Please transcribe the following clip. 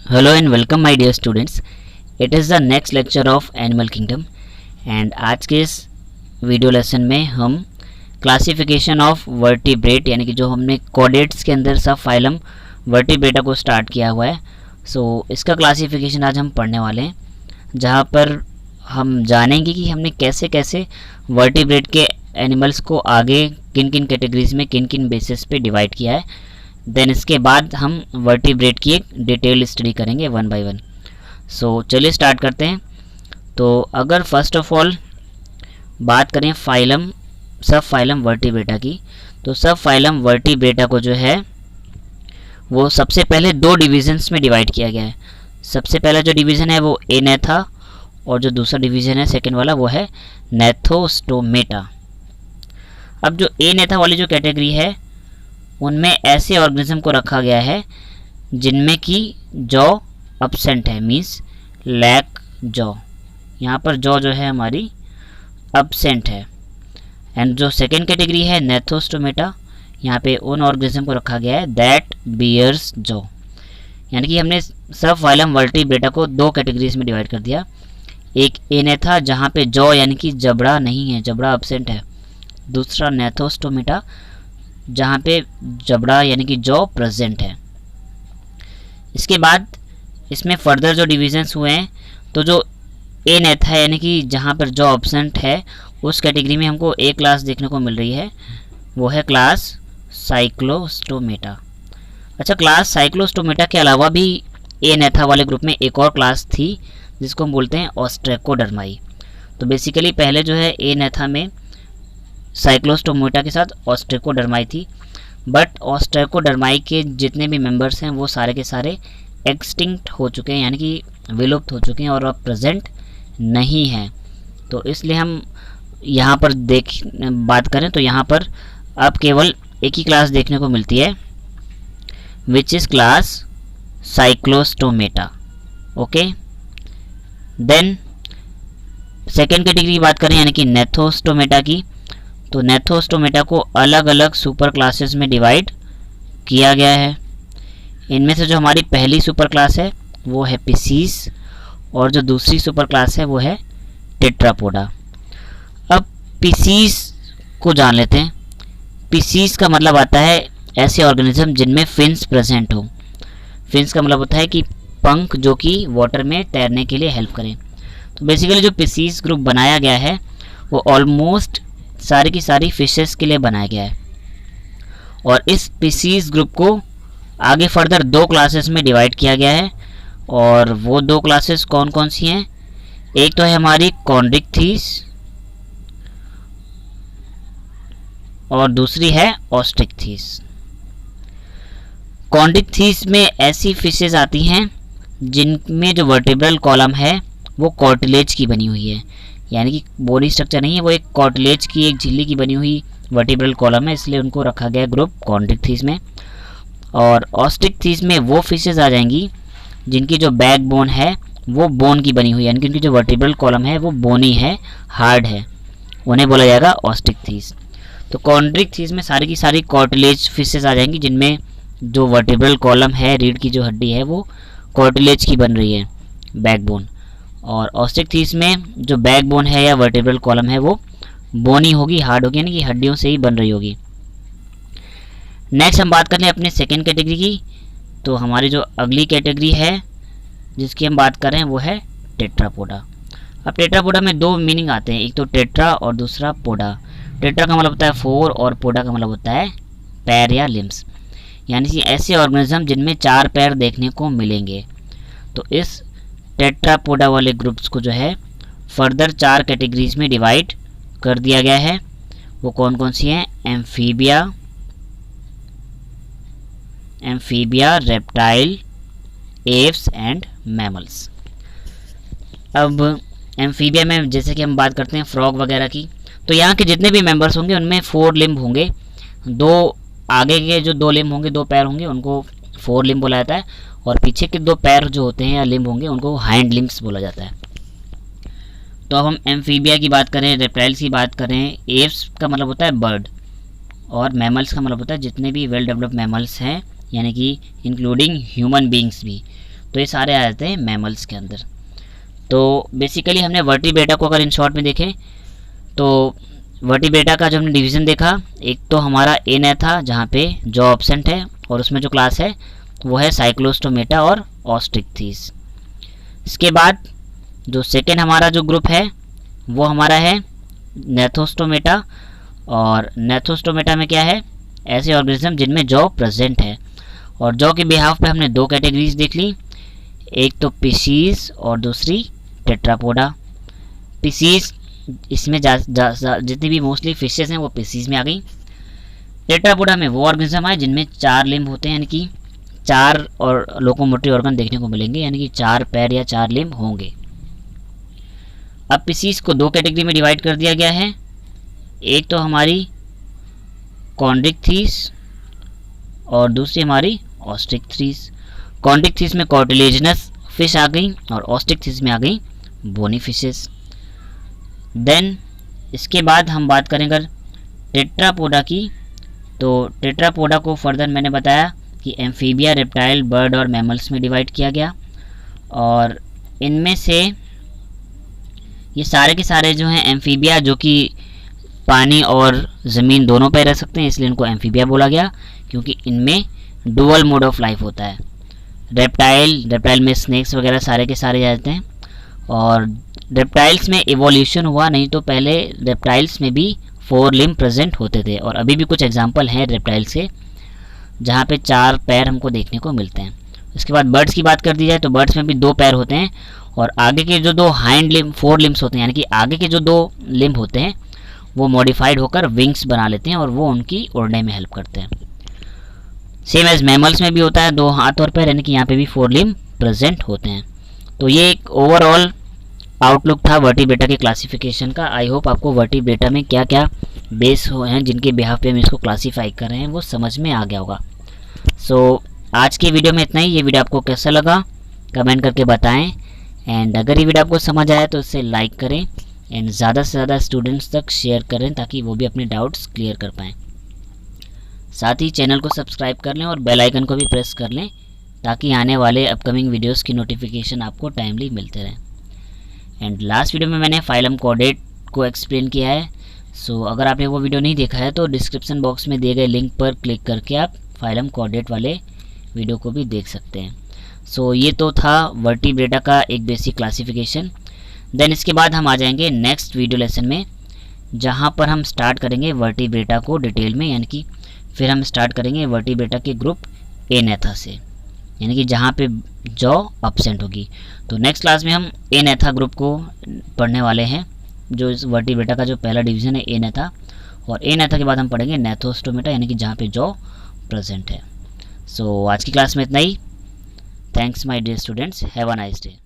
Hello and welcome my dear students. It is the next lecture of Animal Kingdom and आज के इस video lesson में हम classification of vertebrate यानी कि जो हमने कॉर्डेट्स के अंदर सब फाइलम वर्टिब्रेटा को स्टार्ट किया हुआ है। इसका क्लासिफिकेशन आज हम पढ़ने वाले हैं, जहाँ पर हम जानेंगे कि हमने कैसे कैसे वर्टिब्रेट के एनिमल्स को आगे किन किन कैटेगरीज में किन किन बेसिस पे डिवाइड किया है। देन इसके बाद हम वर्टिब्रेट की एक डिटेल स्टडी करेंगे वन बाय वन। चलिए स्टार्ट करते हैं। तो अगर फर्स्ट ऑफ ऑल बात करें फाइलम सब फाइलम वर्टिब्रेटा की, तो सब फाइलम वर्टिब्रेटा को जो है वो सबसे पहले दो डिविजन्स में डिवाइड किया गया है। सबसे पहला जो डिवीज़न है वो एनेथा और जो दूसरा डिवीज़न है सेकेंड वाला वो है नेथोस्टोमेटा। अब जो एनेथा वाली जो कैटेगरी है उनमें ऐसे ऑर्गेनिज्म को रखा गया है जिनमें कि जॉ अब्सेंट है, मीन्स लैक जॉ। यहाँ पर जॉ जो है हमारी अब्सेंट है। एंड जो सेकेंड कैटेगरी है नेथोस्टोमेटा, यहाँ पे उन ऑर्गेनिज्म को रखा गया है दैट बियर्स जॉ। यानी कि हमने सब फाइलम वर्टिब्रेटा को दो कैटेगरीज में डिवाइड कर दिया। एक एनेथा जहाँ पे जॉ यानी कि जबड़ा नहीं है, जबड़ा अब्सेंट है। दूसरा नेथोस्टोमेटा जहाँ पे जबड़ा यानी कि जॉ प्रेजेंट है। इसके बाद इसमें फर्दर जो डिविजन्स हुए हैं, तो जो एनेथा यानी कि जहाँ पर जॉ अब्सेंट है उस कैटेगरी में हमको एक क्लास देखने को मिल रही है, वो है क्लास साइक्लोस्टोमेटा। अच्छा, क्लास साइक्लोस्टोमेटा के अलावा भी एनेथा वाले ग्रुप में एक और क्लास थी जिसको हम बोलते हैं ऑस्ट्रेकोडर्माई। तो बेसिकली पहले जो है एनेथा में साइक्लोस्टोमेटा के साथ ऑस्ट्रेकोडर्माई थी, बट ऑस्ट्रेकोडर्माई के जितने भी मेंबर्स हैं वो सारे के सारे एक्सटिंक्ट हो चुके हैं, यानी कि विलुप्त हो चुके हैं और अब प्रेजेंट नहीं हैं। तो इसलिए हम यहाँ पर बात करें तो यहाँ पर अब केवल एक ही क्लास देखने को मिलती है, which is class cyclostomata. Okay, then second category की बात करें यानी कि नेथोस्टोमेटा की, तो नेथोस्टोमेटा को अलग अलग सुपर क्लासेस में डिवाइड किया गया है। इनमें से जो हमारी पहली सुपर क्लास है वो है पिसीस और जो दूसरी सुपर क्लास है वो है टेट्रापोडा। अब पिसीस को जान लेते हैं। पिसीस का मतलब आता है ऐसे ऑर्गेनिज्म जिनमें फिन्स प्रेजेंट हो। फिन्स का मतलब होता है कि पंख जो कि वाटर में तैरने के लिए हेल्प करें। तो बेसिकली जो पिसीस ग्रुप बनाया गया है वो ऑलमोस्ट सारी की सारी फिशेस के लिए बनाया गया है। और इस स्पीसीज ग्रुप को आगे फर्दर दो क्लासेस में डिवाइड किया गया है, और वो दो क्लासेस कौन कौन सी हैं? एक तो है हमारी कॉन्ड्रिक्थीस और दूसरी है ऑस्ट्रिक्थीस। कॉन्ड्रिक्थीस में ऐसी फिशेस आती हैं जिनमें जो वर्टिब्रल कॉलम है वो कार्टिलेज की बनी हुई है, यानी कि बॉडी स्ट्रक्चर नहीं है, वो एक कार्टिलेज की एक झिल्ली की बनी हुई वर्टिब्रल कॉलम है, इसलिए उनको रखा गया ग्रुप कॉन्ड्रिक्थीस में। और ऑस्ट्रिक्थीस में वो फिशेस आ जाएंगी जिनकी जो बैक बोन है वो बोन की बनी हुई है, यानी कि उनकी जो वर्टिब्रल कॉलम है वो बोनी है, हार्ड है, उन्हें बोला जाएगा ऑस्ट्रिक्थीस। तो कॉन्ड्रिक्थीस में सारी की सारी कार्टिलेज फिशेस आ जाएंगी जिनमें जो वर्टिब्रल कॉलम है, रीढ़ की जो हड्डी है वो कार्टिलेज की बन रही है, बैकबोन। और ऑस्ट्रिक्थीस में जो बैकबोन है या वर्टिब्रल कॉलम है वो बोनी होगी, हार्ड होगी, यानी कि हड्डियों से ही बन रही होगी। नेक्स्ट हम बात कर लें अपने सेकेंड कैटेगरी की, तो हमारी जो अगली कैटेगरी है जिसकी हम बात कर रहे हैं वो है टेट्रापोडा। अब टेट्रापोडा में दो मीनिंग आते हैं, एक तो टेट्रा और दूसरा पोडा। टेट्रा का मतलब होता है फोर और पोडा का मतलब होता है पैर या लिम्स, यानी कि ऐसे ऑर्गेनिज्म जिनमें चार पैर देखने को मिलेंगे। तो इस टेट्रापोडा वाले ग्रुप्स को जो है फर्दर चार कैटेगरीज में डिवाइड कर दिया गया है। वो कौन कौन सी हैं? Amphibia, reptile, apps and mammals. अब एम्फीबिया में जैसे कि हम बात करते हैं फ्रॉग वगैरह की, तो यहाँ के जितने भी मेंबर्स होंगे उनमें फोर लिम्ब होंगे। दो आगे के जो दो लिम्ब होंगे, दो पैर होंगे, उनको फोर लिम्ब बोला जाता है, और पीछे के दो पैर जो होते हैं या लिम्ब होंगे उनको हाइंड लिम्ब्स बोला जाता है। तो अब हम एम्फीबिया की बात करें, रेप्टाइल्स की बात करें, एप्स का मतलब होता है बर्ड, और मैमल्स का मतलब होता है जितने भी वेल डेवलप्ड मैमल्स हैं, यानी कि इंक्लूडिंग ह्यूमन बींग्स भी। तो ये सारे आ जाते हैं मैमल्स के अंदर। तो बेसिकली हमने वर्टिब्रेटा को अगर इन शॉर्ट में देखें तो वर्टिब्रेटा का जो हमने डिवीज़न देखा, एक तो हमारा एनेथा जहाँ पे जॉ ऑब्सेंट है और उसमें जो क्लास है वो है साइक्लोस्टोमेटा और ऑस्ट्रिक्थीस। इसके बाद जो सेकेंड हमारा जो ग्रुप है वो हमारा है नेथोस्टोमेटा, और नेथोस्टोमेटा में क्या है, ऐसे ऑर्गेनिज्म जिनमें जॉ प्रेजेंट है। और जॉ के बिहाफ पे हमने दो कैटेगरीज देख ली, एक तो पिसीज और दूसरी टेट्रापोडा। पिसीज इसमें जितनी भी मोस्टली फिशेस हैं वो पिसीज में आ गई। टेट्रापोडा में वो ऑर्गेनिज्म है जिनमें 4 लिम्ब होते हैं, यानी कि 4 और लोकोमोटरी ऑर्गन देखने को मिलेंगे, यानी कि 4 पैर या 4 लिम्ब होंगे। अब पिसीज को दो कैटेगरी में डिवाइड कर दिया गया है, एक तो हमारी कॉन्ड्रिक्थीस और दूसरी हमारी ऑस्ट्रिक्थीस। कॉन्ड्रिक्थीस में कार्टिलेजिनस फिश आ गई और ऑस्ट्रिक्थीस में आ गई बोनी फिशेस। देन इसके बाद हम बात करेंगे टेट्रापोडा की, तो टेट्रापोडा को फर्दर मैंने बताया कि एम्फीबिया, रेप्टाइल, बर्ड और मैमल्स में डिवाइड किया गया। और इनमें से ये सारे के सारे जो हैं एम्फीबिया, जो कि पानी और ज़मीन दोनों पे रह सकते हैं, इसलिए इनको एम्फीबिया बोला गया, क्योंकि इनमें डुअल मोड ऑफ लाइफ होता है। रेप्टाइल में स्नेक्स वगैरह सारे के सारे आ जाते हैं। और रेप्टाइल्स में इवोल्यूशन हुआ, नहीं तो पहले रेप्टाइल्स में भी 4 लिम्ब प्रेजेंट होते थे, और अभी भी कुछ एग्जांपल हैं रेप्टाइल्स के जहाँ पे 4 पैर हमको देखने को मिलते हैं। उसके बाद बर्ड्स की बात कर दी जाए तो बर्ड्स में भी 2 पैर होते हैं, और आगे के जो 2 हाइंड लिम्ब 4 लिम्ब्स होते हैं, यानी कि आगे के जो 2 लिम्ब होते हैं वो मॉडिफाइड होकर विंग्स बना लेते हैं और वो उनकी उड़ने में हेल्प करते हैं। सेम एज मैमल्स में भी होता है 2 हाथ और पैर, यानी कि यहाँ पे भी 4 लिम्ब प्रेजेंट होते हैं। तो ये एक ओवरऑल आउटलुक था वर्टिब्रेटा के क्लासिफिकेशन का। आई होप आपको वर्टिब्रेटा में क्या क्या बेस हो हैं जिनके बिहाफ पे हम इसको क्लासीफाई कर रहे हैं वो समझ में आ गया होगा। सो आज के वीडियो में इतना ही। ये वीडियो आपको कैसा लगा कमेंट करके बताएं, एंड अगर ये वीडियो आपको समझ आया तो इसे लाइक करें एंड ज़्यादा से ज़्यादा स्टूडेंट्स तक शेयर करें ताकि वो भी अपने डाउट्स क्लियर कर पाएँ। साथ ही चैनल को सब्सक्राइब कर लें और बेल आइकन को भी प्रेस कर लें ताकि आने वाले अपकमिंग वीडियोस की नोटिफिकेशन आपको टाइमली मिलते रहें। एंड लास्ट वीडियो में मैंने फाइलम कोऑर्डिनेट को एक्सप्लेन किया है। सो अगर आपने वो वीडियो नहीं देखा है तो डिस्क्रिप्शन बॉक्स में दिए गए लिंक पर क्लिक करके आप फाइलम कोऑर्डिनेट वाले वीडियो को भी देख सकते हैं। सो ये तो था वर्टिब्रेटा का एक बेसिक क्लासिफिकेशन। देन इसके बाद हम आ जाएंगे नेक्स्ट वीडियो लेसन में, जहाँ पर हम स्टार्ट करेंगे वर्टिब्रेटा को डिटेल में, यानी कि फिर हम स्टार्ट करेंगे वर्टिब्रेटा के ग्रुप एनेथा से, यानी कि जहाँ पे जॉ एब्सेंट होगी। तो नेक्स्ट क्लास में हम एनेथा ग्रुप को पढ़ने वाले हैं, जो इस वर्टिब्रेटा का जो पहला डिवीज़न है एनेथा, और एनेथा के बाद हम पढ़ेंगे नेथोस्टोमेटा, यानी कि जहाँ पे जॉ प्रेजेंट है। सो आज की क्लास में इतना ही। Thanks my dear students, have a nice day.